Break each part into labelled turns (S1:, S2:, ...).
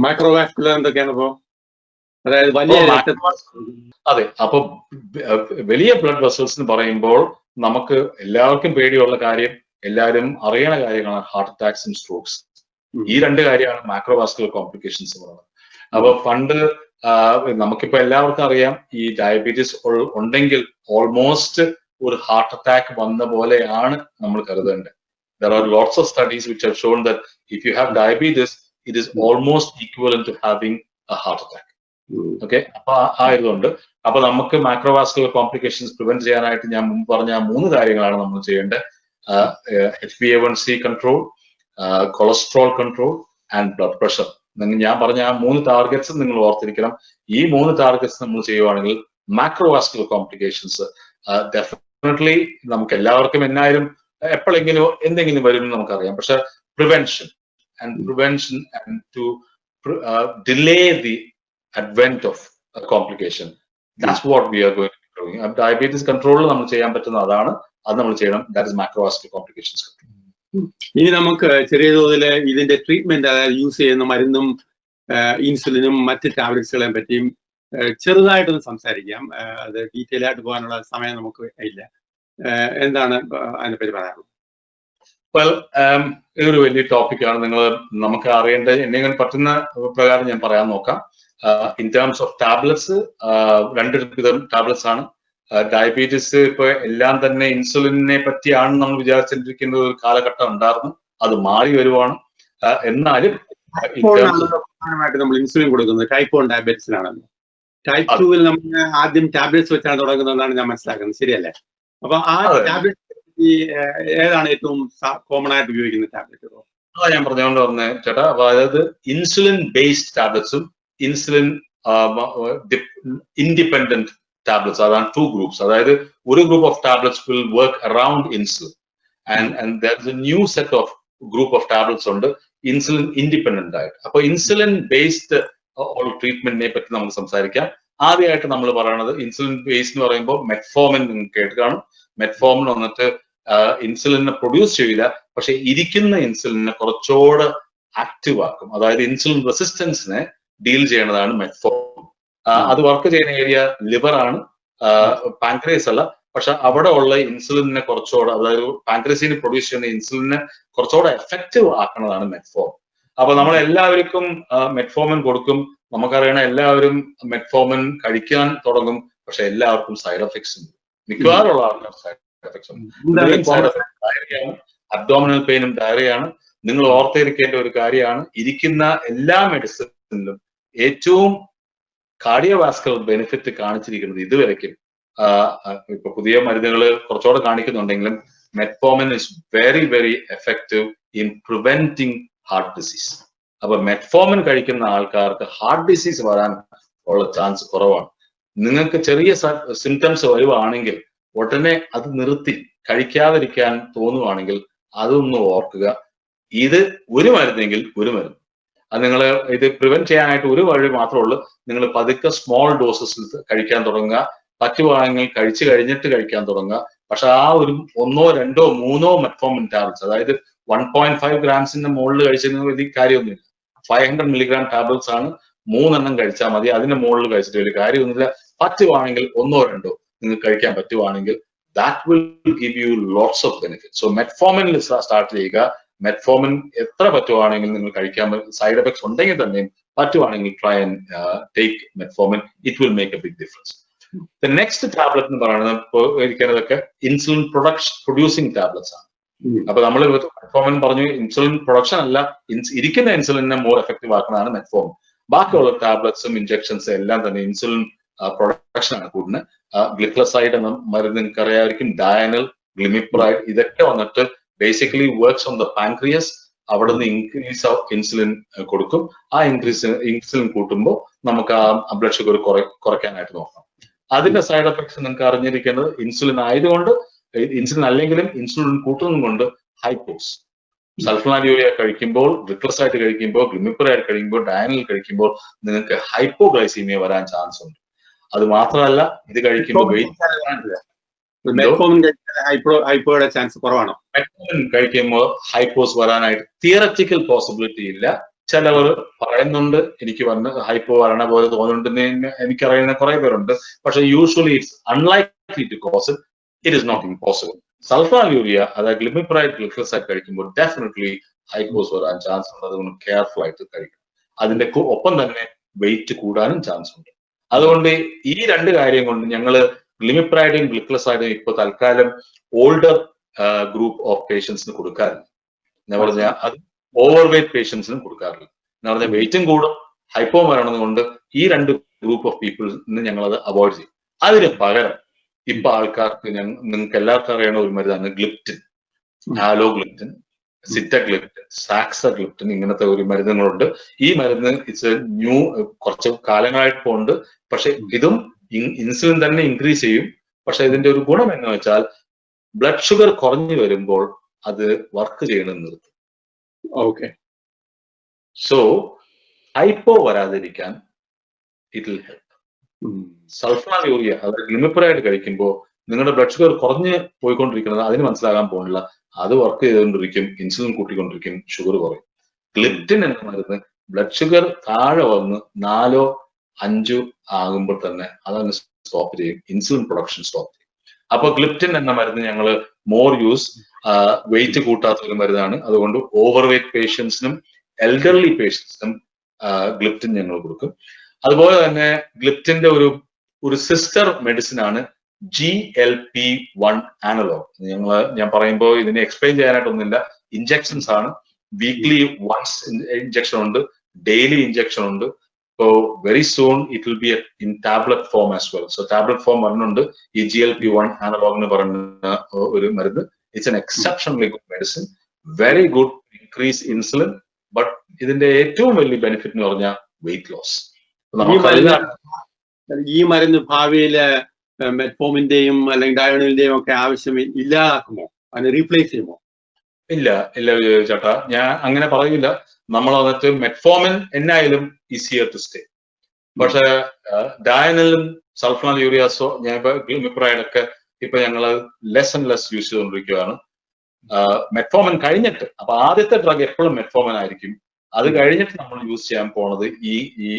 S1: Microvascular എന്തൊക്കെയാണ് ഇപ്പോ? അതായത് വലിയ
S2: അതെ, അപ്പൊ വലിയ ബ്ലഡ് വെസൽസ് എന്ന് പറയുമ്പോൾ നമുക്ക് എല്ലാവർക്കും പേടിയുള്ള കാര്യം, എല്ലാവരും അറിയണ കാര്യങ്ങളാണ് ഹാർട്ട് അറ്റാക്സും സ്ട്രോക്സ്. ഈ രണ്ട് കാര്യമാണ് മാക്രോവാസ്കുലർ കോംപ്ലിക്കേഷൻസ് എന്ന് പറയുന്നത്. അപ്പൊ പണ്ട് നമുക്കിപ്പോ എല്ലാവർക്കും അറിയാം, ഈ ഡയബറ്റീസ് ഉണ്ടെങ്കിൽ ഓൾമോസ്റ്റ് ഒരു ഹാർട്ട് അറ്റാക്ക് വന്ന പോലെയാണ് നമ്മൾ കരുതേണ്ടത്. There are lots of studies which have shown that if you have diabetes, it is almost equivalent to having a heart attack. Okay, അപ്പൊ ആയതുകൊണ്ട് അപ്പൊ നമുക്ക് മാക്രോവാസ്കുലർ കോംപ്ലിക്കേഷൻസ് പ്രിവെന്റ് ചെയ്യാനായിട്ട് ഞാൻ മുമ്പ് പറഞ്ഞ 3 കാര്യങ്ങളാണ് നമ്മൾ ചെയ്യേണ്ടത്. HbA1c control, cholesterol control and blood pressure. ഞാൻ പറഞ്ഞ 3 ടാർഗറ്റ്സ് നിങ്ങൾ ഓർത്തിരിക്കണം. ഈ 3 ടാർഗറ്റ്സ് നമ്മൾ ചെയ്യുവാണെങ്കിൽ മാക്രോവാസ്കുലർ കോംപ്ലിക്കേഷൻസ് ഡെഫിനറ്റ്ലി നമുക്ക് എല്ലാവർക്കും എപ്പോഴെങ്കിലും എന്തെങ്കിലും വരും നമുക്കറിയാം. പക്ഷെ prevention and to delay the advent of a complication, that's what we are going to be doing. Diabetes control നമ്മൾ ചെയ്യാൻ പറ്റുന്ന അതാണ്, അത് നമ്മൾ ചെയ്യണം. That is macrovascular complications control.
S1: ഇനി നമുക്ക് ചെറിയ തോതിൽ ഇതിന്റെ ട്രീറ്റ്മെന്റ്, അതായത് യൂസ് ചെയ്യുന്ന മരുന്നും ഇൻസുലിനും മറ്റ് ടാബ്ലറ്റ്സുകളെയും പറ്റിയും ചെറുതായിട്ടൊന്ന് സംസാരിക്കാം. അത് ഡീറ്റെയിൽ ആയിട്ട് പോകാനുള്ള സമയം നമുക്ക് ഇല്ല. എന്താണ് അതിനെപ്പറ്റി പറയാനുള്ളത്?
S2: ഇതൊരു വലിയ ടോപ്പിക്കാണ്. നമുക്ക് അറിയേണ്ട എന്തെങ്കിലും പറ്റുന്ന പ്രകാരം ഞാൻ പറയാൻ നോക്കാം. ഇൻ ടേംസ് ഓഫ് ടാബ്ലറ്റ്സ്, 2 വിധം ടാബ്ലറ്റ്സ് ആണ്. ഡയബറ്റീസ് ഇപ്പൊ എല്ലാം തന്നെ ഇൻസുലിനെ പറ്റിയാണ് നമ്മൾ വിചാരിച്ചിരിക്കുന്ന ഒരു കാലഘട്ടം ഉണ്ടായിരുന്നു. അത് മാറി വരുവാണ്. എന്നാലും
S1: നമ്മൾ ഇൻസുലിൻ കൊടുക്കുന്നത് ടൈപ്പ് 1 ഡയബറ്റീസിനാണല്ലോ. ടൈപ്പ് 2-ൽ നമ്മൾ ആദ്യം ടാബ്ലറ്റ്സ് വെച്ചാണ് തുടങ്ങുന്നതെന്നാണ് ഞാൻ മനസ്സിലാക്കുന്നത്. ശരിയല്ലേ? അപ്പൊ ആ ടാബ്ലറ്റ് ഏതാണ് ഏറ്റവും കോമൺ ആയിട്ട് ഉപയോഗിക്കുന്ന ടാബ്ലറ്റ്?
S2: ഞാൻ പറഞ്ഞുകൊണ്ട് വന്നേ ചേട്ടാ. അതായത് ഇൻസുലിൻ ബേസ്ഡ് ടാബ്ലറ്റ്സും ഇൻസുലിൻ ഇൻഡിപെൻഡന്റ് ടാബ്ലറ്റ്സ്, അതാണ് 2 ഗ്രൂപ്പ്സ്. അതായത് ഒരു group of tablets will work around insulin and there is a new set of group of tablets ഉണ്ട് ഇൻസുലിൻ ഇൻഡിപെൻഡന്റ് ആയിട്ട്. അപ്പൊ ഇൻസുലിൻ ബേസ്ഡ് ട്രീറ്റ്മെന്റിനെ പറ്റി നമുക്ക് സംസാരിക്കാം. ആദ്യമായിട്ട് നമ്മൾ പറയുന്നത് ഇൻസുലിൻ ബേസ്ഡ് എന്ന് പറയുമ്പോൾ മെറ്റ്ഫോമിൻ നിങ്ങൾക്ക് കേട്ട് കാണും. മെറ്റ്ഫോമിൻ വന്നിട്ട് ഇൻസുലിനെ പ്രൊഡ്യൂസ് ചെയ്യില്ല, പക്ഷെ ഇരിക്കുന്ന ഇൻസുലിനെ കുറച്ചുകൂടെ ആക്റ്റീവ് ആക്കും. അതായത് ഇൻസുലിൻ റെസിസ്റ്റൻസിനെ ഡീൽ ചെയ്യണതാണ് മെറ്റ്ഫോമിൻ. അത് വർക്ക് ചെയ്യുന്ന ഏരിയ ലിവർ ആണ്, പാൻക്രിയസ് അല്ല. പക്ഷെ അവിടെ ഉള്ള ഇൻസുലിനെ കുറച്ചുകൂടെ, അതായത് പാൻക്രിയസിന് പ്രൊഡ്യൂസ് ചെയ്യുന്ന ഇൻസുലിനെ കുറച്ചുകൂടെ എഫക്റ്റീവ് ആക്കുന്നതാണ് മെറ്റ്ഫോമിൻ. അപ്പൊ നമ്മൾ എല്ലാവർക്കും മെറ്റ്ഫോമിൻ കൊടുക്കും. നമുക്കറിയണ എല്ലാവരും മെറ്റ്ഫോമിൻ കഴിക്കാൻ തുടങ്ങും. പക്ഷെ എല്ലാവർക്കും സൈഡ് എഫക്ട്സ് ഉണ്ട്. മിക്കവാറുള്ള ആൾക്കാർ സൈഡ് എഫക്ട്സ് ഉണ്ട്. അബ്ഡോമിനൽ പെയിനും ഡയറിയാണ്. നിങ്ങൾ ഓർത്തിരിക്കേണ്ട ഒരു കാര്യമാണ്, ഇരിക്കുന്ന എല്ലാ മെഡിസിനിലും ഏറ്റവും കാർഡിയോവാസ്കുലർ ബെനിഫിറ്റ് കാണിച്ചിരിക്കുന്നത് ഇതുവരെയ്ക്കും, ഇപ്പൊ പുതിയ മരുന്നുകൾ കുറച്ചുകൂടെ കാണിക്കുന്നുണ്ടെങ്കിലും, metformin is very very effective in preventing heart disease. അപ്പൊ മെറ്റ്ഫോമിൻ കഴിക്കുന്ന ആൾക്കാർക്ക് ഹാർട്ട് ഡിസീസ് വരാൻ ഉള്ള ചാൻസ് കുറവാണ്. നിങ്ങൾക്ക് ചെറിയ സിംറ്റംസ് വരുവാണെങ്കിൽ ഉടനെ അത് നിർത്തി കഴിക്കാതിരിക്കാൻ തോന്നുവാണെങ്കിൽ അതൊന്ന് ഓർക്കുക. ഇത് ഒരു മരുന്നെങ്കിൽ ഒരു മരുന്ന്. അത് നിങ്ങൾ ഇത് പ്രിവെന്റ് ചെയ്യാനായിട്ട് ഒരു വഴി മാത്രമേ ഉള്ളൂ. നിങ്ങൾ പതുക്കെ സ്മോൾ ഡോസസിൽ കഴിക്കാൻ തുടങ്ങുക. പറ്റുവാണെങ്കിൽ കഴിച്ചു കഴിഞ്ഞിട്ട് കഴിക്കാൻ തുടങ്ങുക. പക്ഷെ ആ ഒരു 1, 2, 3 മെറ്റ്ഫോമിൻ ടാബ്ലറ്റ്സ്, അതായത് 1.5 ഗ്രാംസിന്റെ മുകളിൽ കഴിച്ചിരുന്ന വലിയ കാര്യമൊന്നുമില്ല. 500 മില്ലിഗ്രാം ടാബ്ലറ്റ്സ് ആണ്. 3 എണ്ണം കഴിച്ചാൽ മതി. അതിന്റെ മുകളിൽ കഴിച്ചിട്ട് വലിയ കാര്യമൊന്നുമില്ല. പറ്റുവാണെങ്കിൽ 1, 2 നിങ്ങൾക്ക് കഴിക്കാൻ പറ്റുവാണെങ്കിൽ that will give you lots of benefit. So മെറ്റ്ഫോമിനിൽ സ്റ്റാർട്ട് ചെയ്യുക. മെറ്റ്ഫോമിൻ എത്ര പറ്റുവാണെങ്കിൽ നിങ്ങൾ കഴിക്കാൻ, സൈഡ് എഫക്ട്സ് ഉണ്ടെങ്കിൽ തന്നെയും പറ്റുവാണെങ്കിൽ try and take metformin. It will make a big difference. The next tablet എന്ന് പറയുന്നത് ഇപ്പോൾ ഇരിക്കുന്നതൊക്കെ ഇൻസുലിൻ പ്രൊഡ്യൂസിങ് ടാബ്ലറ്റ്സ് ആണ്. അപ്പൊ നമ്മൾ മെറ്റ്ഫോമിൻ പറഞ്ഞു, ഇൻസുലിൻ പ്രൊഡക്ഷൻ അല്ല, ഇരിക്കുന്ന ഇൻസുലിനെ മോർ എഫക്റ്റീവ് ആക്കുന്നതാണ് മെറ്റ്ഫോമിൻ. ബാക്കിയുള്ള ടാബ്ലറ്റ്സും ഇൻജെക്ഷൻസും എല്ലാം തന്നെ ഇൻസുലിൻ പ്രൊഡക്ഷൻ ആണ് കൂടുന്നത്. ഗ്ലിക്ലസൈഡ് എന്ന മരുന്ന് നിങ്ങൾക്ക് അറിയാമായിരിക്കും, ഡയനൽ, ഗ്ലിമിപ്രൈഡ്, ഇതൊക്കെ വന്നിട്ട് basically works on the pancreas. അവിടെ നിന്ന് ഇൻക്രീസ് ഓഫ് ഇൻസുലിൻ കൊടുക്കും. ആ ഇൻസുലിൻ കൂട്ടുമ്പോൾ നമുക്ക് ആ ബ്ലഡ് ഷുഗർ കുറയ്ക്കാനായിട്ട് നോക്കാം. അതിന്റെ സൈഡ് എഫക്ട്സ് നിങ്ങൾക്ക് അറിഞ്ഞിരിക്കേണ്ടത്, ഇൻസുലിൻ ആയതുകൊണ്ട്, ഇൻസുലിൻ അല്ലെങ്കിലും ഇൻസുലിൻ കൂട്ടുന്നതും കൊണ്ട് ഹൈപ്പോസ്, സൾഫോണാലിയൂറിയ കഴിക്കുമ്പോൾ, ഗ്ലിക്ലസൈഡ് കഴിക്കുമ്പോൾ, ഗ്ലിമിപ്രൈഡ് കഴിക്കുമ്പോൾ, ഡയനൽ കഴിക്കുമ്പോൾ നിങ്ങൾക്ക് ഹൈപ്പോഗ്ലൈസീമിയ വരാൻ ചാൻസ് ഉണ്ട്. അത് മാത്രമല്ല, ഇത് കഴിക്കുമ്പോൾ
S1: ഹൈപ്പോയുടെ ചാൻസ് കുറവാണോ?
S2: മെറ്റ്ഫോമിൻ കഴിക്കുമ്പോൾ ഹൈപ്പോസ് വരാനായിട്ട് തിയററ്റിക്കൽ പോസിബിലിറ്റി ഇല്ല. ചിലവർ പറയുന്നുണ്ട് എനിക്ക് വന്ന് ഹൈപ്പോ വരണ പോലെ തോന്നുന്നുണ്ടെന്ന് എനിക്കറിയുന്ന കുറെ പേരുണ്ട്. പക്ഷെ usually it's unlikely to cause it. It is not impossible. Sulphonylurea അതായത് ഗ്ലിമിപ്രൈഡ് ഗ്ലിഫോസൈഡ് കഴിക്കുമ്പോൾ ഡെഫിനറ്റ്ലി ഹൈപ്പോസ് വരാൻ ചാൻസ് ഉണ്ട്. അതുകൊണ്ട് കെയർഫുൾ ആയിട്ട് കഴിക്കും. അതിന്റെ ഒപ്പം തന്നെ വെയിറ്റ് കൂടാനും ചാൻസ് ഉണ്ട്. അതുകൊണ്ട് ഈ രണ്ട് കാര്യം കൊണ്ട് ഞങ്ങൾ ഗ്ലിമിപ്രൈഡും ഗ്ലിക്ലസൈഡും ഇപ്പൊ തൽക്കാലം ഓൾഡർ ഗ്രൂപ്പ് ഓഫ് പേഷ്യൻസിന് കൊടുക്കാറില്ല. എന്ന് പറഞ്ഞാൽ അത് ഓവർ വെയിറ്റ് പേഷ്യൻസിനും കൊടുക്കാറില്ല. എന്ന് പറഞ്ഞാൽ വെയിറ്റും കൂടും, ഹൈപ്പോ വരണതുകൊണ്ട് ഈ രണ്ട് ഗ്രൂപ്പ് ഓഫ് പീപ്പിൾസിന് ഞങ്ങൾ അത് അവോയ്ഡ് ചെയ്യും. അതിന് പകരം ഇപ്പൊ ആൾക്കാർക്ക് നിങ്ങൾക്ക് എല്ലാവർക്കും അറിയണ ഒരു മരുന്നാണ് ഗ്ലിപ്റ്റിൻ, ആലോഗ്ലിപ്റ്റിൻ, സിറ്റഗ്ലിപ്റ്റിൻ, സാക്സഗ്ലിപ്റ്റിൻ, ഇങ്ങനത്തെ ഒരു മരുന്നുകളുണ്ട്. ഈ മരുന്ന് ഇറ്റ്സ് ന്യൂ, കുറച്ച് കാലങ്ങളായിട്ട് ഉണ്ട്. പക്ഷെ ഇതും ഇൻസുലിൻ തന്നെ ഇൻക്രീസ് ചെയ്യും. പക്ഷെ ഇതിന്റെ ഒരു ഗുണം എന്ന് വെച്ചാൽ ബ്ലഡ് ഷുഗർ കുറഞ്ഞു വരുമ്പോൾ അത് വർക്ക് ചെയ്യണം നിർത്തും.
S1: ഓക്കെ.
S2: സോ ഹൈപ്പോ വരാതിരിക്കാൻ ഇറ്റ് വിൽ ഹെൽപ്പ്. സൾഫാനൂരിയ അതായത് ഗ്ലിമിപ്രൈഡ് കഴിക്കുമ്പോൾ നിങ്ങളുടെ ബ്ലഡ് ഷുഗർ കുറഞ്ഞ് പോയിക്കൊണ്ടിരിക്കുന്നത് അതിന് മനസ്സിലാകാൻ പോകുന്നില്ല. അത് വർക്ക് ചെയ്തുകൊണ്ടിരിക്കും, ഇൻസുലിൻ കൂട്ടിക്കൊണ്ടിരിക്കും, ഷുഗർ കുറയും. ഗ്ലിപ്റ്റിൻ എന്ന മരുന്ന് ബ്ലഡ് ഷുഗർ താഴെ വന്ന് 4 5 ആകുമ്പോൾ തന്നെ അതങ്ങ് സ്റ്റോപ്പ് ചെയ്യും, ഇൻസുലിൻ പ്രൊഡക്ഷൻ സ്റ്റോപ്പ് ചെയ്യും. അപ്പൊ ഗ്ലിപ്റ്റിൻ എന്ന മരുന്ന് ഞങ്ങൾ മോർ യൂസ് വെയിറ്റ് കൂട്ടാത്ത ഒരു മരുന്നാണ്. അതുകൊണ്ട് ഓവർ വെയിറ്റ് പേഷ്യൻസിനും എൽഡർലി പേഷ്യൻസിനും ഗ്ലിപ്റ്റിൻ ഞങ്ങൾ കൊടുക്കും. അതുപോലെ തന്നെ ഗ്ലിപ്റ്റിന്റെ ഒരു സിസ്റ്റർ മെഡിസിൻ ആണ് GLP-1 ആനലോഗ്. ഞാൻ പറയുമ്പോൾ ഇതിനെ എക്സ്പ്ലെയിൻ ചെയ്യാനായിട്ടൊന്നുമില്ല. ഇഞ്ചക്ഷൻസ് ആണ്. വീക്ക്ലി വൺസ് ഇഞ്ചക്ഷൻ ഉണ്ട്, ഡെയിലി ഇഞ്ചക്ഷൻ ഉണ്ട്. So very soon it will be in tablet form as well. So tablet form വരുന്നുണ്ട് ഈ GLP-1 analog എന്ന് പറയുന്ന ഒരു മരുന്ന്. It's an exceptionally good medicine, very good increase insulin, but ഇതിന്റെ ഏറ്റവും വലിയ ബെനിഫിറ്റ് എന്ന് പറഞ്ഞാൽ വെയിറ്റ് ലോസ്.
S1: ഈ മരുന്ന് ഭാവിയില് മെറ്റ്ഫോമിന്റെയും അല്ലെങ്കിൽ ഡയോണിന്റെയും ഒക്കെ ആവശ്യം ഇല്ലാതാക്കുമോ, അതിനെ റീപ്ലേസ് ചെയ്യുമോ?
S2: ഇല്ല ചേട്ടാ, ഞാൻ അങ്ങനെ പറയില്ല. നമ്മൾ വന്നിട്ട് മെറ്റ്ഫോമിൻ എന്നായാലും ഈസിയർ ടു സ്റ്റേ. പക്ഷെ ഡയനലും സൾഫാനൂരിയാസോ ഞാൻ ഇപ്പൊ ഗ്ലിമിപ്രൈഡൊക്കെ ഇപ്പൊ ഞങ്ങൾ ലെസ് ആൻഡ് ലെസ് യൂസ് ചെയ്തുകൊണ്ടിരിക്കുകയാണ്. മെറ്റ്ഫോമിൻ കഴിഞ്ഞിട്ട്, അപ്പൊ ആദ്യത്തെ ഡ്രഗ് എപ്പോഴും മെറ്റ്ഫോമിൻ ആയിരിക്കും. അത് കഴിഞ്ഞിട്ട് നമ്മൾ യൂസ് ചെയ്യാൻ പോണത് ഈ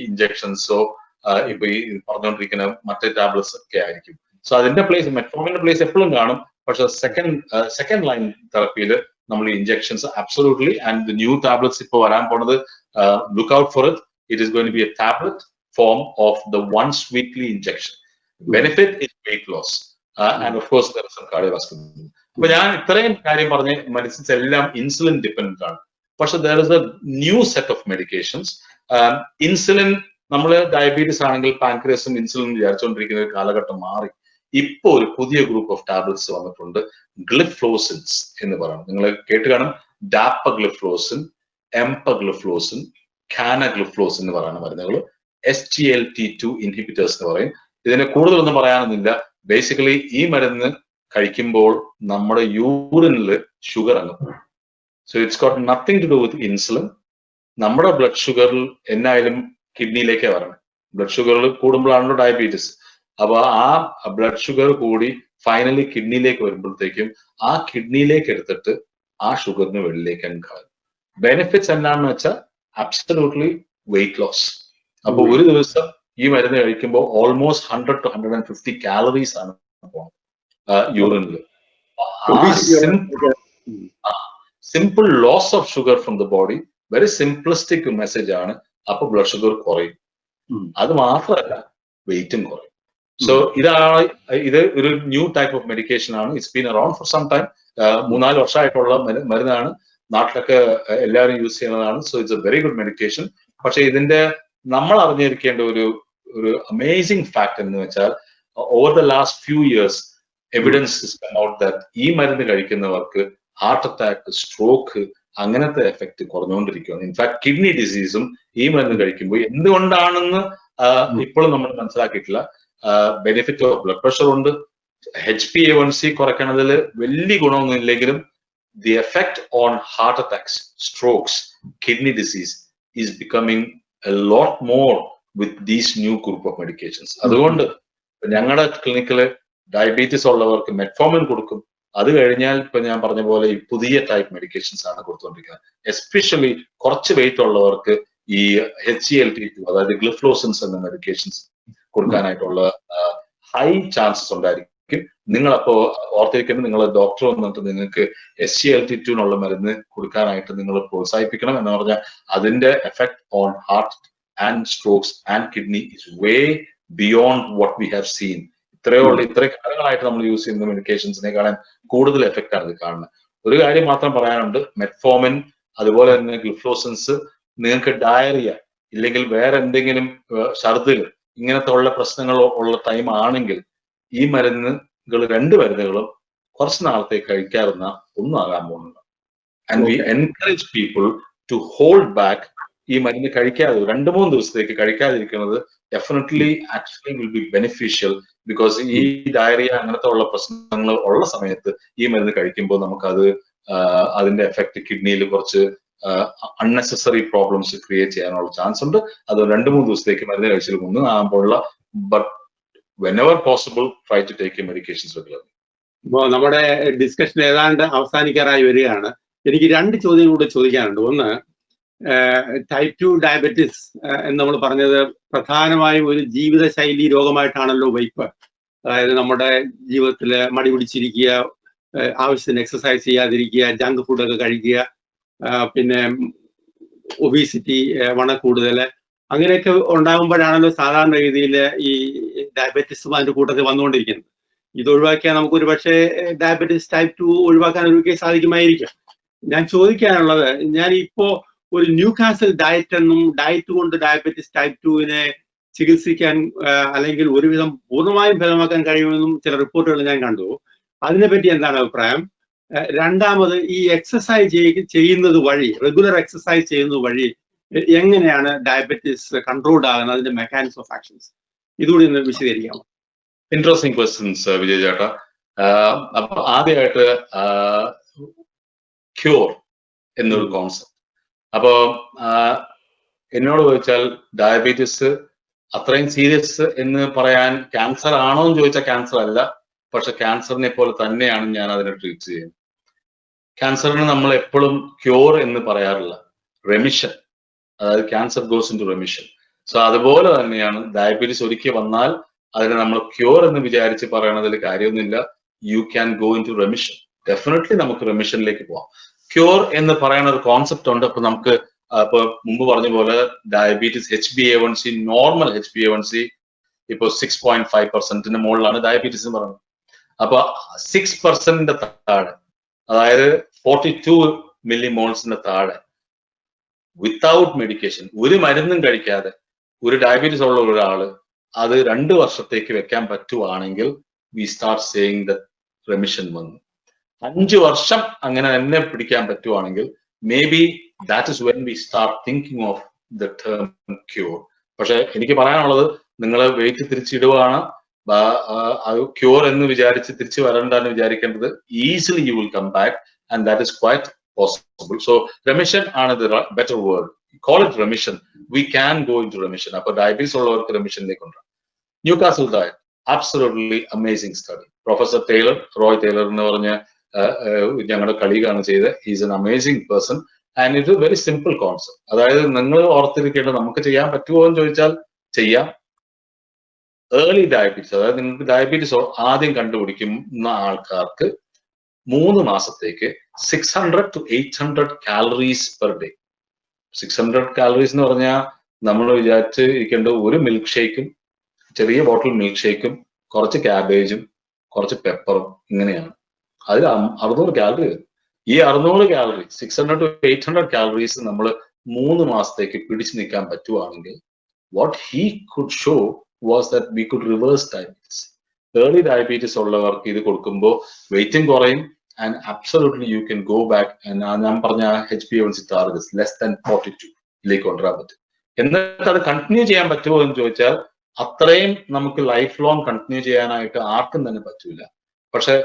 S2: ഇഞ്ചക്ഷൻസോ ഇപ്പൊ ഈ പറഞ്ഞുകൊണ്ടിരിക്കുന്ന മറ്റേ ടാബ്ലറ്റ്സ് ഒക്കെ ആയിരിക്കും. സോ അതിന്റെ പ്ലേസ്, മെറ്റ്ഫോമിന്റെ പ്ലേസ് എപ്പോഴും കാണും. പക്ഷെ സെക്കൻഡ് ലൈൻ തെറപ്പിയിൽ നമ്മൾ injections absolutely, and the new tablets ഇപ്പോൾ വരാൻ പോണത്, look out for it. It is going to be a tablet form of the once weekly injection. Benefit is weight loss, and of course there is some cardiovascular. അപ്പൊ ഞാൻ ഇത്രയും കാര്യം പറഞ്ഞ് medicines എല്ലാം insulin dependent ആണ്. പക്ഷെ there is a new set of medications. Insulin, നമ്മൾ diabetes ആണെങ്കിൽ പാൻക്രിയാസും ഇൻസുലിൻ വിചാരിച്ചുകൊണ്ടിരിക്കുന്ന ഒരു കാലഘട്ടം മാറി. ഇപ്പൊ ഒരു പുതിയ ഗ്രൂപ്പ് ഓഫ് ടാബ്ലറ്റ്സ് വന്നിട്ടുണ്ട്, ഗ്ലിഫ്ലോസിൻസ് എന്ന് പറയുന്നത്. നിങ്ങൾ കേട്ട് കാണും, ഡാപ്പഗ്ലിഫ്ലോസിൻ, എംപഗ്ലിഫ്ലോസിൻ, കാനഗ്ലിഫ്ലോസിൻ എന്ന് പറയുന്ന മരുന്നുകൾ. SGLT2 ഇൻഹിബിറ്റേഴ്സ് എന്ന് പറയും. ഇതിനെ കൂടുതലൊന്നും പറയാനൊന്നുമില്ല. ബേസിക്കലി ഈ മരുന്ന് കഴിക്കുമ്പോൾ നമ്മുടെ യൂറിനിൽ ഷുഗർ അങ്ങ് പോകും. So it's got nothing to do with insulin. നമ്മുടെ ബ്ലഡ് ഷുഗറിൽ എന്നായാലും കിഡ്നിയിലേക്കേ വരണം. ബ്ലഡ് ഷുഗറിൽ കൂടുമ്പോഴാണല്ലോ ഡയബറ്റീസ്. അപ്പൊ ആ ബ്ലഡ് ഷുഗർ കൂടി ഫൈനലി കിഡ്നിയിലേക്ക് വരുമ്പോഴത്തേക്കും ആ കിഡ്നിയിലേക്ക് എടുത്തിട്ട് ആ ഷുഗറിന് വെളിയിലേക്ക് അങ്ങ് കളയും. ബെനിഫിറ്റ്സ് എന്താണെന്ന് വെച്ചാൽ അബ്സല്യൂട്ട്ലി വെയിറ്റ് ലോസ്. അപ്പൊ ഒരു ദിവസം ഈ മരുന്ന് കഴിക്കുമ്പോൾ ഓൾമോസ്റ്റ് 100 to 150 കാലറീസ് ആണ് യൂറിനിൽ. Simple loss of sugar from the body, very simplistic message ആണ്. അപ്പൊ ബ്ലഡ് ഷുഗർ കുറയും. അത് മാത്രമല്ല വെയിറ്റും കുറയും. സോ ഇത് ഒരു ന്യൂ ടൈപ്പ് ഓഫ് മെഡിക്കേഷൻ ആണ്. It's been around for some time. 3-4 വർഷമായിട്ടുള്ള മരുന്നാണ്. നാട്ടിലൊക്കെ എല്ലാവരും യൂസ് ചെയ്യുന്നതാണ്. So it's a very good medication. പക്ഷെ ഇതിന്റെ നമ്മൾ അറിഞ്ഞിരിക്കേണ്ട ഒരു അമേസിംഗ് ഫാക്ട് എന്ന് വെച്ചാൽ, over the last few years evidence is come out that ഈ മരുന്ന് കഴിക്കുന്നവർക്ക് ഹാർട്ട് അറ്റാക്ക്, സ്ട്രോക്ക് അങ്ങനത്തെ എഫക്ട് കുറഞ്ഞുകൊണ്ടിരിക്കുകയാണ്. ഇൻഫാക്ട് കിഡ്നി ഡിസീസും ഈ മരുന്ന് കഴിക്കുമ്പോൾ എന്തുകൊണ്ടാണെന്ന് ഇപ്പോഴും നമ്മൾ മനസ്സിലാക്കിയിട്ടില്ല. ബെനിഫിറ്റ് ഓഫ് ബ്ലഡ് പ്രഷർ ഉണ്ട്, HbA1c കുറയ്ക്കണതിൽ വലിയ ഗുണമൊന്നും ഇല്ലെങ്കിലും the effect on heart attacks, strokes, kidney disease is becoming a lot more with these new group of medications. അതുകൊണ്ട് ഞങ്ങളുടെ ക്ലിനിക്കില് ഡയബറ്റീസ് ഉള്ളവർക്ക് മെറ്റ്ഫോമിൻ കൊടുക്കും. അത് കഴിഞ്ഞാൽ ഇപ്പൊ ഞാൻ പറഞ്ഞ പോലെ ഈ പുതിയ ടൈപ്പ് മെഡിക്കേഷൻസ് ആണ് കൊടുത്തുകൊണ്ടിരിക്കുന്നത്. എസ്പെഷ്യലി കുറച്ച് വെയിറ്റ് ഉള്ളവർക്ക് ഈ HCLT2 അതായത് ഗ്ലിഫ്ലോസിൻസ് എന്ന മെഡിക്കേഷൻസ് കൊടുക്കാനായിട്ടുള്ള ഹൈ ചാൻസസ് ഉണ്ടായിരിക്കും. നിങ്ങളപ്പോ ഓർത്തിരിക്കുന്നത് നിങ്ങൾ ഡോക്ടർ വന്നിട്ട് നിങ്ങൾക്ക് SGLT2 മരുന്ന് കൊടുക്കാനായിട്ട് നിങ്ങൾ പ്രോത്സാഹിപ്പിക്കണം എന്ന് പറഞ്ഞാൽ അതിന്റെ effect on heart and strokes and kidney is way beyond what we have seen. ഇത്രയും കാലങ്ങളായിട്ട് നമ്മൾ യൂസ് ചെയ്യുന്ന മെഡിക്കേഷൻസിനെക്കാളും കൂടുതൽ എഫക്റ്റ് ആണ് ഇത് കാണുന്നത്. ഒരു കാര്യം മാത്രം പറയാനുണ്ട്, മെറ്റ്ഫോമിൻ അതുപോലെ തന്നെ ഗ്ലിഫ്ലോസിൻസ് നിങ്ങൾക്ക് ഡയറിയ ഇല്ലെങ്കിൽ വേറെ എന്തെങ്കിലും ഛർദ്ദികൾ ഇങ്ങനത്തെ ഉള്ള പ്രശ്നങ്ങൾ ഉള്ള ടൈം ആണെങ്കിൽ ഈ മരുന്നുകൾ 2 മരുന്നുകളും കുറച്ച് നാളത്തേക്ക് കഴിക്കാറുന്ന ഒന്നും ആകാൻ പോകുന്നില്ല. And we encourage people to hold back. ഈ മരുന്ന് കഴിക്കാതെ 2-3 ദിവസത്തേക്ക് കഴിക്കാതിരിക്കുന്നത് definitely actually will be beneficial. Because ഈ ഡയറിയ അങ്ങനത്തെ ഉള്ള പ്രശ്നങ്ങൾ ഉള്ള സമയത്ത് ഈ മരുന്ന് കഴിക്കുമ്പോൾ നമുക്കത് അതിന്റെ എഫക്ട് കിഡ്നിയിൽ കുറച്ച് അൺനെസസറി പ്രോബ്ലംസ് ക്രിയേറ്റ് ചെയ്യാനുള്ള ചാൻസ് ഉണ്ട്. അത് 2-3 ദിവസത്തേക്ക് മരുന്ന് കഴിച്ചാൽ ഒന്നും ആകുമ്പോഴുള്ള but whenever possible try to take your medications regularly.
S1: ഇപ്പോൾ നമ്മുടെ ഡിസ്കഷൻ ഏതാണ്ട് അവസാനിക്കാറായി വരികയാണ്. എനിക്ക് 2 ചോദ്യം കൂടെ ചോദിക്കാനുണ്ട്. ഒന്ന്, ടൈപ്പ് 2 ഡയബറ്റിസ് എന്ന് നമ്മൾ പറഞ്ഞത് പ്രധാനമായും ഒരു ജീവിതശൈലി രോഗമായിട്ടാണല്ലോ വയ്പ്. അതായത് നമ്മുടെ ജീവിതത്തിൽ മടി പിടിച്ചിരിക്കുക, ആവശ്യത്തിന് എക്സസൈസ് ചെയ്യാതിരിക്കുക, ജങ്ക് ഫുഡൊക്കെ കഴിക്കുക, പിന്നെ ഒബീസിറ്റി കൂടുതൽ, അങ്ങനെയൊക്കെ ഉണ്ടാകുമ്പോഴാണല്ലോ സാധാരണ രീതിയിൽ ഈ ഡയബറ്റിസും അതിന്റെ കൂട്ടത്തിൽ വന്നുകൊണ്ടിരിക്കുന്നത്. ഇത് ഒഴിവാക്കിയാൽ നമുക്ക് ഒരു പക്ഷേ ഡയബറ്റിസ് ടൈപ്പ് 2 ഒഴിവാക്കാൻ ഒരിക്കലും സാധിക്കുമായിരിക്കും. ഞാൻ ചോദിക്കാനുള്ളത്, ഞാൻ ഇപ്പോ ഒരു ന്യൂകാസൽ ഡയറ്റ് എന്നും ഡയറ്റ് കൊണ്ട് ഡയബറ്റിസ് ടൈപ്പ് 2 ചികിത്സിക്കാൻ അല്ലെങ്കിൽ ഒരുവിധം പൂർണ്ണമായും ഭേദമാക്കാൻ കഴിയുമെന്നും ചില റിപ്പോർട്ടുകൾ ഞാൻ കണ്ടു. അതിനെപ്പറ്റി എന്താണ് അഭിപ്രായം? രണ്ടാമത്, ഈ എക്സസൈസ് ചെയ്യുന്നത് വഴി, റെഗുലർ എക്സസൈസ് ചെയ്യുന്നത് വഴി എങ്ങനെയാണ് ഡയബറ്റിസ് കൺട്രോൾഡ് ആകുന്നത്, അതിന്റെ മെക്കാനിസം ഓഫ് ആക്ഷൻസ്, ഇതുകൂടി ഒന്ന് വിശദീകരിക്കാമോ?
S2: ഇൻട്രസ്റ്റിംഗ് ക്വസ്റ്റ്യൻസ് വിജയ് ചേട്ടാ. അപ്പൊ ആദ്യമായിട്ട് ക്യൂർ എന്നൊരു കോൺസെപ്റ്റ്. അപ്പോ എന്നോട് ചോദിച്ചാൽ ഡയബറ്റീസ് അത്രയും സീരിയസ് എന്ന് പറയാൻ ക്യാൻസർ ആണോ എന്ന് ചോദിച്ചാൽ ക്യാൻസർ അല്ല. പക്ഷെ ക്യാൻസറിനെ പോലെ തന്നെയാണ് ഞാൻ അതിനെ ട്രീറ്റ് ചെയ്യുന്നത്. ക്യാൻസറിന് നമ്മൾ എപ്പോഴും ക്യൂർ എന്ന് പറയാറില്ല, റെമിഷൻ. അതായത് cancer goes into remission. So അതുപോലെ തന്നെയാണ് ഡയബറ്റീസ് ഒരിക്കൽ വന്നാൽ അതിനെ നമ്മൾ ക്യൂർ എന്ന് വിചാരിച്ച് പറയണതിൽ കാര്യമൊന്നുമില്ല. You can go into remission. Definitely നമുക്ക് റെമിഷനിലേക്ക് പോവാം. ക്യൂർ എന്ന് പറയുന്ന ഒരു കോൺസെപ്റ്റ് ഉണ്ട്. അപ്പൊ നമുക്ക് ഇപ്പൊ മുമ്പ് പറഞ്ഞ പോലെ ഡയബറ്റീസ് HbA1c, നോർമൽ HbA1c ഇപ്പൊ 6.5% മുകളിലാണ് ഡയബറ്റീസ് എന്ന് പറയുന്നത്. അപ്പൊ 6% താഴെ, അതായത് 42 മില്ലിമോൾസിന്റെ താഴെ, വിത്തൗട്ട് മെഡിക്കേഷൻ, ഒരു മരുന്നും കഴിക്കാതെ ഒരു ഡയബറ്റീസ് ഉള്ള ഒരാള് അത് 2 വർഷത്തേക്ക് വെക്കാൻ പറ്റുവാണെങ്കിൽ we start saying the remission വന്നു. 5 വർഷം അങ്ങനെ തന്നെ പിടിക്കാൻ പറ്റുവാണെങ്കിൽ maybe that is when we start thinking of the term cure. പക്ഷെ എനിക്ക് പറയാനുള്ളത്, നിങ്ങൾ വെയിറ്റ് തിരിച്ചിടുവാണ്, അത് ക്യൂർ എന്ന് വിചാരിച്ച് തിരിച്ചു വരണ്ടെന്ന് വിചാരിക്കേണ്ടത്. Easily you will come back and that is quite possible. So remission ആണ് the better word. Call it remission. We can go into remission. അപ്പൊ ഡയബറ്റീസ് ഉള്ളവർക്ക് റെമിഷനിലേക്ക് കൊണ്ടുവരാം. Newcastle diet, absolutely amazing study. Professor Taylor, Roy Taylor എന്ന് പറഞ്ഞ ഞങ്ങളുടെ കളീഗാണ് ചെയ്തത്. Is an amazing person and it very simple concept. അതായത് നിങ്ങൾ ഓർത്തിരിക്കേണ്ടത്, നമുക്ക് ചെയ്യാൻ പറ്റുമോ എന്ന് ചോദിച്ചാൽ ചെയ്യാം. ഏർലി ഡയബറ്റീസ്, അതായത് നിങ്ങൾക്ക് ഡയബറ്റീസ് ആദ്യം കണ്ടുപിടിക്കുന്ന ആൾക്കാർക്ക് 3 മാസത്തേക്ക് 600 to 800 calories per day. 600 calories എന്ന് പറഞ്ഞാൽ നമ്മൾ വിചാരിച്ച് ഇരിക്കേണ്ട ഒരു മിൽക്ക് ഷേക്കും, ചെറിയ ബോട്ടിൽ മിൽക്ക് ഷേക്കും, കുറച്ച് ക്യാബേജും കുറച്ച് പെപ്പറും, ഇങ്ങനെയാണ്. അതിൽ 600 കാലറി വരും. ഈ 600 കാലറി, 600 to 800 കാലറീസ് നമ്മൾ 3 മാസത്തേക്ക് പിടിച്ചു നിൽക്കാൻ പറ്റുവാണെങ്കിൽ what he could show was that we could reverse diabetes. Early diabetes ഉള്ളവർക്ക് ഇത് കൊടുക്കുമ്പോൾ വെയിറ്റും കുറയും and absolutely U can go back. ഞാൻ പറഞ്ഞ HbA1c ടാർഗറ്റ്സ് ലെസ് ദാൻ 42 കൊണ്ടുവരാൻ പറ്റും. എന്നിട്ട് അത് കണ്ടിന്യൂ ചെയ്യാൻ പറ്റുമോ എന്ന് ചോദിച്ചാൽ അത്രയും നമുക്ക് ലൈഫ് ലോങ് കണ്ടിന്യൂ ചെയ്യാനായിട്ട് ആർക്കും തന്നെ പറ്റൂല. പക്ഷെ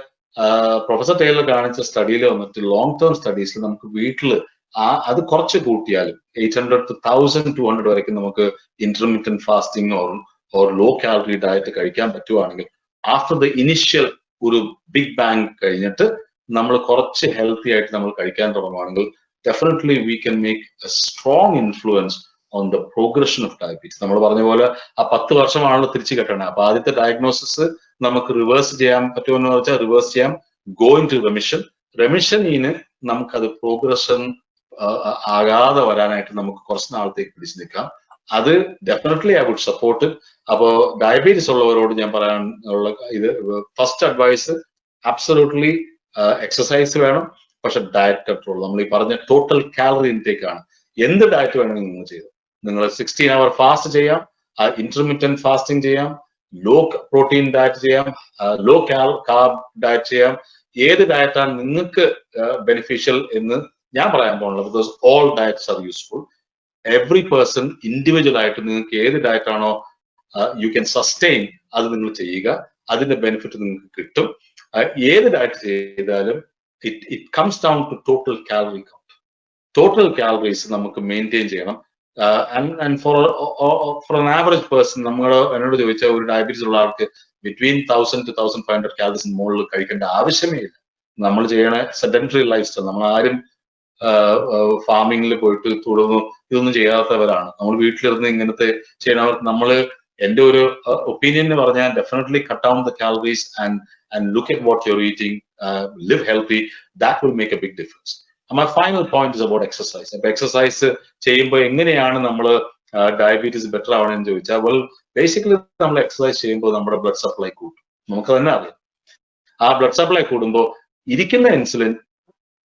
S2: പ്രൊഫസർ ടൈലർ കാണിച്ച സ്റ്റഡിയിൽ വന്നിട്ട് ലോങ് ടേം സ്റ്റഡീസിൽ നമുക്ക് വീട്ടിൽ അത് കുറച്ച് കൂട്ടിയാലും 800 to 1200 വരെക്കും നമുക്ക് intermediate fasting or low calorie diet കഴിക്കാൻ പറ്റുവാണെങ്കിൽ ആഫ്റ്റർ ദ ഇനിഷ്യൽ ഒരു ബിഗ് ബാങ് കഴിഞ്ഞിട്ട് നമ്മൾ കുറച്ച് ഹെൽത്തി ആയിട്ട് നമ്മൾ കഴിക്കാൻ തുടങ്ങുകയാണെങ്കിൽ definitely we can make a strong influence on the progression of diabetes. നമ്മൾ പറഞ്ഞ പോലെ ആ 10 വർഷമാണല്ലോ തിരിച്ചു കെട്ടണേ. അപ്പൊ ആദ്യത്തെ ഡയഗ്നോസിസ് നമുക്ക് റിവേഴ്സ് ചെയ്യാൻ പറ്റുമെന്ന് വെച്ചാൽ റിവേഴ്സ് ചെയ്യാം. ഗോയിങ് ടു റെമിഷനിന് നമുക്കത് പ്രോഗ്രഷൻ ആകാതെ വരാനായിട്ട് നമുക്ക് കുറച്ച് നാളത്തേക്ക് പിടിച്ചു നിൽക്കാം. അത് ഡെഫിനറ്റ്ലി ഐ വുഡ് സപ്പോർട്ട്. അപ്പോ ഡയബറ്റീസ് ഉള്ളവരോട് ഞാൻ പറയാനുള്ള ഇത് ഫസ്റ്റ് അഡ്വൈസ് അബ്സല്യൂട്ട്ലി എക്സസൈസ് വേണം, പക്ഷെ ഡയറ്റ് കൺട്രോൾ. നമ്മൾ ഈ പറഞ്ഞ ടോട്ടൽ കാലറി ഇൻടേക്ക് ആണ്. എന്ത് ഡയറ്റ് വേണമെങ്കിൽ നിങ്ങൾ ചെയ്തു. നിങ്ങൾ 16 hour ഫാസ്റ്റ് ചെയ്യാം, ഇന്റർമീഡിയന്റ് ഫാസ്റ്റിംഗ് ചെയ്യാം, ലോ പ്രോട്ടീൻ ഡയറ്റ് ചെയ്യാം, ലോ കാർബ് ഡയറ്റ് ചെയ്യാം. ഏത് ഡയറ്റാണ് നിങ്ങൾക്ക് ബെനിഫിഷ്യൽ എന്ന് ഞാൻ പറയാൻ പോകുന്നത്. Because all diets R useful. Every person individual ആയിട്ട് നിങ്ങൾക്ക് ഏത് ഡയറ്റ് ആണോ യു ക്യാൻ സസ്റ്റെയിൻ അത് നിങ്ങൾ ചെയ്യുക. അതിന്റെ ബെനിഫിറ്റ് നിങ്ങൾക്ക് കിട്ടും. ഏത് ഡയറ്റ് ചെയ്താലും it comes down to total calorie count. Total calories നമുക്ക് മെയിൻറ്റെയിൻ ചെയ്യണം. And for an average person എന്നോട് ചോദിച്ചാൽ ഒരു ഡയബറ്റീസ് ഉള്ള ആൾക്ക് ബിറ്റ്വീൻ 1000 to 1500 കാലറീസ് മുകളിൽ കഴിക്കേണ്ട ആവശ്യമേ ഇല്ല. നമ്മൾ ചെയ്യണ സെഡൻറ്ററി ലൈഫ് സ്റ്റൈൽ. നമ്മൾ ആരും ഫാമിങ്ങിൽ പോയിട്ട് തുടർന്നു ഇതൊന്നും ചെയ്യാത്തവരാണ്. നമ്മൾ വീട്ടിലിരുന്ന് ഇങ്ങനത്തെ ചെയ്യണവർ. എന്റെ ഒരു ഒപ്പീനിയൻ എന്ന് പറഞ്ഞാൽ definitely cut down the calories and look at what you are eating, live healthy. That will make a big difference. My final point is about exercise. അപ്പൊ എക്സസൈസ് ചെയ്യുമ്പോൾ എങ്ങനെയാണ് നമ്മൾ ഡയബറ്റീസ് ബെറ്റർ ആവണമെന്ന് ചോദിച്ചാൽ, വെൽ ബേസിക്കലി നമ്മൾ exercise ചെയ്യുമ്പോൾ നമ്മുടെ blood supply കൂട്ടും. നമുക്ക് തന്നെ അറിയാം. ആ ബ്ലഡ് സപ്ലൈ കൂടുമ്പോൾ ഇരിക്കുന്ന ഇൻസുലിൻ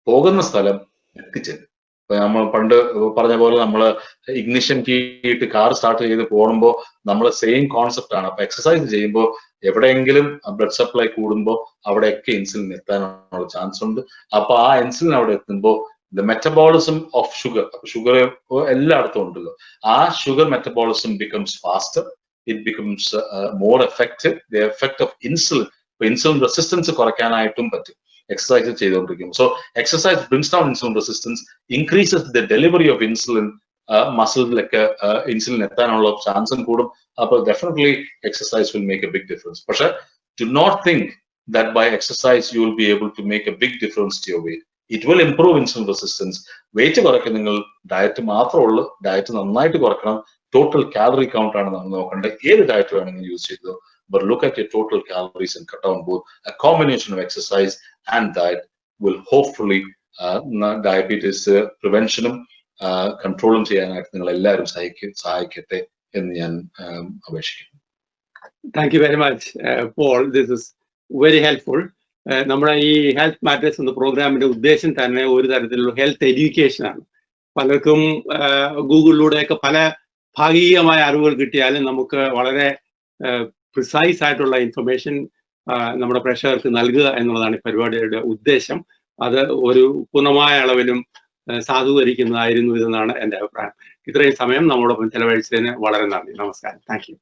S2: പോകുന്ന സ്ഥലം എത്തിച്ചെല്ലും. ഇപ്പൊ നമ്മൾ പണ്ട് പറഞ്ഞ പോലെ നമ്മൾ ഇഗ്നിഷൻ കീ ഇട്ട് കാർ സ്റ്റാർട്ട് ചെയ്ത് പോകുമ്പോൾ നമ്മൾ സെയിം കോൺസെപ്റ്റ് ആണ്. അപ്പൊ എക്സസൈസ് ചെയ്യുമ്പോൾ എവിടെയെങ്കിലും ബ്ലഡ് സപ്ലൈ കൂടുമ്പോൾ അവിടെയൊക്കെ ഇൻസുലിൻ എത്താനുള്ള ചാൻസ് ഉണ്ട്. അപ്പൊ ആ ഇൻസുലിൻ അവിടെ എത്തുമ്പോൾ the metabolism of sugar, sugar എല്ലായിടത്തും ഉണ്ടല്ലോ, ആ sugar metabolism becomes faster, it becomes more effective. The effect of insulin, insulin resistance കുറയ്ക്കാനായിട്ടും പറ്റും exercise ചെയ്തുകൊണ്ടിരിക്കും. So exercise brings down insulin resistance, increases the delivery of insulin, മസിലിലൊക്കെ insulin എത്താനുള്ള ചാൻസും കൂടും. അപ്പോൾ definitely exercise will make a big difference. പക്ഷെ do not think that by exercise you will be able to make a big difference to your weight. It will improve insulin resistance. Weight കുറയ്ക്കാൻ നിങ്ങൾ diet മാത്രമേ ഉള്ളൂ. Diet നന്നായിട്ട് കുറയ്ക്കണം. Total calorie count ആണ് നമ്മൾ നോക്കേണ്ടത്. ഏത് ഡയറ്റ് വേണമെങ്കിലും യൂസ് ചെയ്തോ, but look at your total calories and cut down both. A combination of exercise and diet will hopefully diabetes preventionും കൺട്രോളും ചെയ്യാനായിട്ട് നിങ്ങൾ എല്ലാവരും സഹായിക്കട്ടെ എന്ന് ഞാൻ അപേക്ഷിക്കുന്നു.
S1: Thank you very much Paul. This is very helpful. നമ്മുടെ ഈ ഹെൽത്ത് മാറ്റേഴ്സ് എന്ന പ്രോഗ്രാമിന്റെ ഉദ്ദേശം തന്നെ ഒരു തരത്തിലുള്ള ഹെൽത്ത് എഡ്യൂക്കേഷൻ ആണ്. പലർക്കും ഗൂഗിളിലൂടെയൊക്കെ പല ഭാഗികമായ അറിവുകൾ കിട്ടിയാലും നമുക്ക് വളരെ പ്രിസൈസ് ആയിട്ടുള്ള ഇൻഫർമേഷൻ നമ്മുടെ പ്രേക്ഷകർക്ക് നൽകുക എന്നുള്ളതാണ് ഈ പരിപാടിയുടെ ഉദ്ദേശം. അത് ഒരു പൂർണ്ണമായ അളവിലും സാധൂകരിക്കുന്നതായിരുന്നു ഇതെന്നാണ് എൻ്റെ അഭിപ്രായം. ഇത്രയും സമയം നമ്മോടൊപ്പം ചെലവഴിച്ചതിന് വളരെ നന്ദി. നമസ്കാരം. Thank you.